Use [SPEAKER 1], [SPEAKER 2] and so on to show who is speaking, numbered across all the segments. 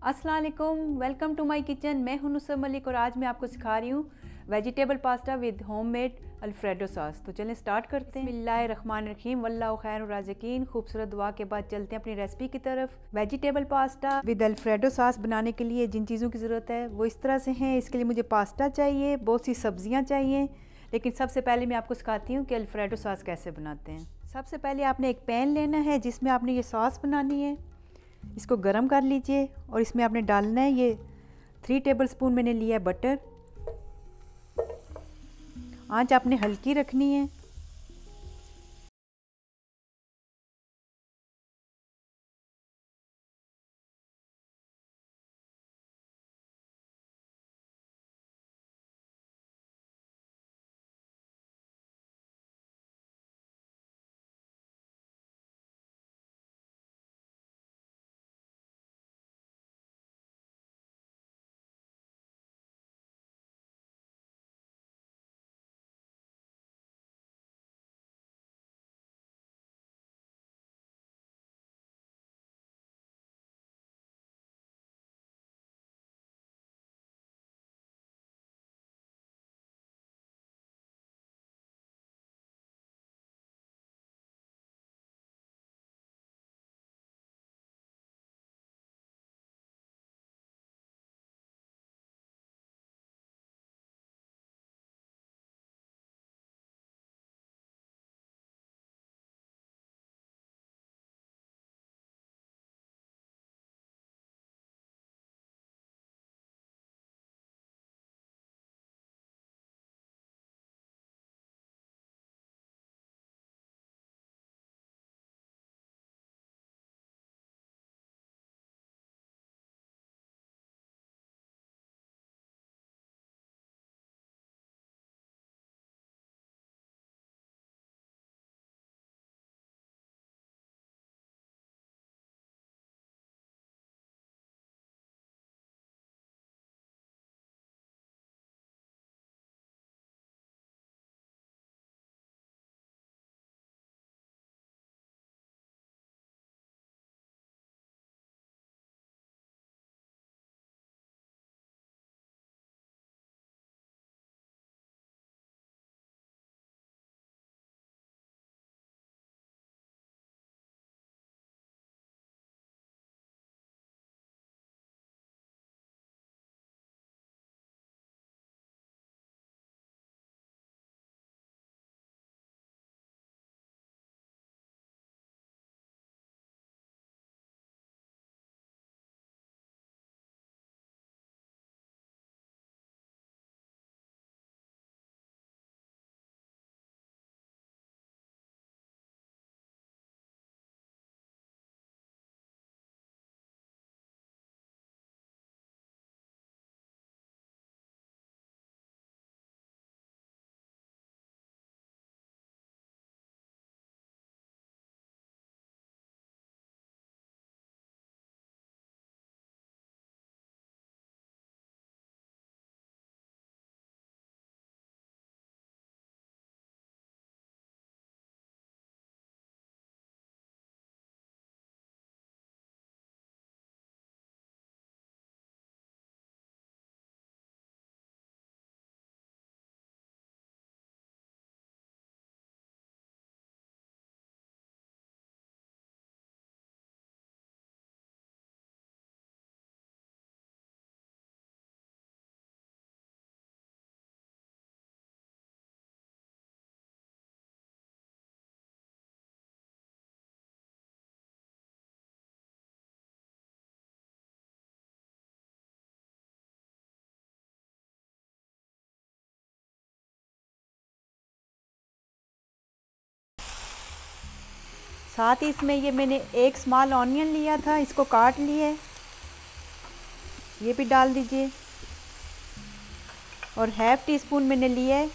[SPEAKER 1] अस्सलाम वालेकुम, welcome to my kitchen. मैं हूं नुसरत मलिक और आज मैं आपको सिखा रही हूँ vegetable pasta with homemade alfredo sauce. तो चलें स्टार्ट करते हैं। बिस्मिल्लाहिर्रहमानिर्रहीम, वल्लाहु खैरुर राज़िकीन। खूबसूरत दुआ के बाद चलते हैं अपनी रेसिपी की तरफ। Vegetable pasta with alfredo sauce बनाने के लिए जिन चीज़ों की ज़रूरत है वो इस तरह से हैं। इसके लिए मुझे पास्ता चाहिए, बहुत सी सब्जियाँ चाहिए, लेकिन सबसे पहले मैं आपको सिखाती हूँ कि अल्फ्रेडो सॉस कैसे बनाते हैं। सबसे पहले आपने एक पैन लेना है जिसमें आपने ये सॉस बनानी है। इसको गरम कर लीजिए और इसमें आपने डालना है ये 3 टेबलस्पून मैंने लिया है बटर। आंच आपने हल्की रखनी है। साथ ही इसमें ये मैंने एक स्मॉल ऑनियन लिया था, इसको काट लिया है, ये भी डाल दीजिए। और ½ टीस्पून मैंने लिया है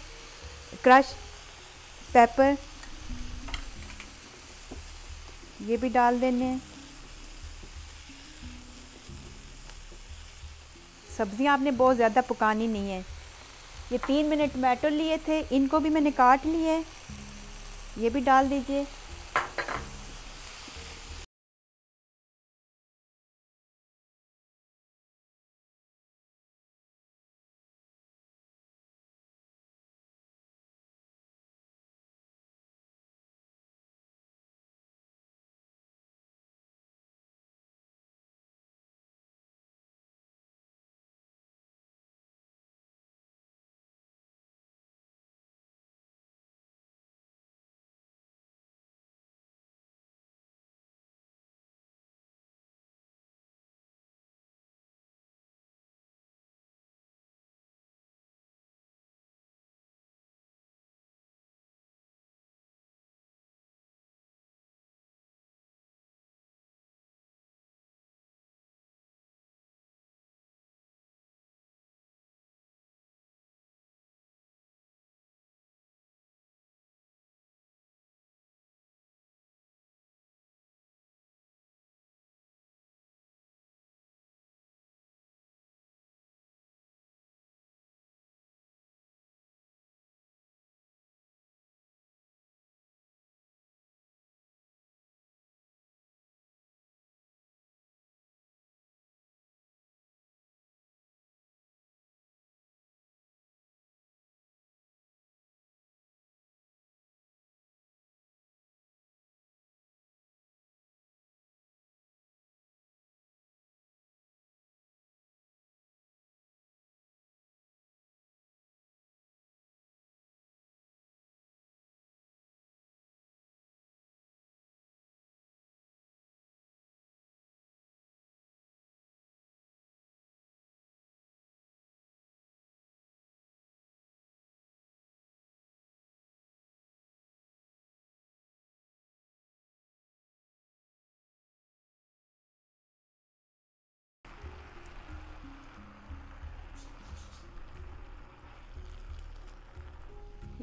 [SPEAKER 1] क्रश पेपर, ये भी डाल देने हैं। सब्जियां आपने बहुत ज़्यादा पकानी नहीं है। ये 3 मैंने टमाटो लिए थे, इनको भी मैंने काट लिए, ये भी डाल दीजिए।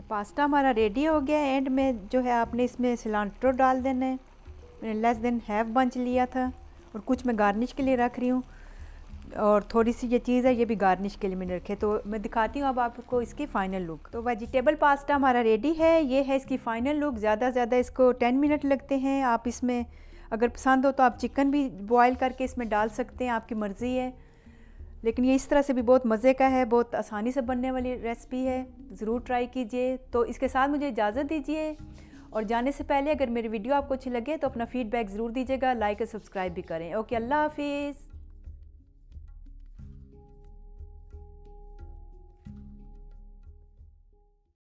[SPEAKER 1] पास्ता हमारा रेडी हो गया। एंड में जो है आपने इसमें सिलांट्रो डाल देना है। मैंने लेस देन हाफ बंच लिया था और कुछ मैं गार्निश के लिए रख रही हूँ, और थोड़ी सी ये चीज़ है ये भी गार्निश के लिए मैंने रखे। तो मैं दिखाती हूँ अब आपको इसकी फ़ाइनल लुक। तो वेजिटेबल पास्ता हमारा रेडी है, ये है इसकी फ़ाइनल लुक। ज़्यादा से ज़्यादा इसको 10 मिनट लगते हैं। आप इसमें अगर पसंद हो तो आप चिकन भी बॉयल करके इसमें डाल सकते हैं, आपकी मर्ज़ी है। लेकिन ये इस तरह से भी बहुत मज़े का है, बहुत आसानी से बनने वाली रेसिपी है, ज़रूर ट्राई कीजिए। तो इसके साथ मुझे इजाज़त दीजिए, और जाने से पहले अगर मेरी वीडियो आपको अच्छी लगे तो अपना फ़ीडबैक ज़रूर दीजिएगा, लाइक और सब्सक्राइब भी करें। ओके, अल्लाह हाफिज़।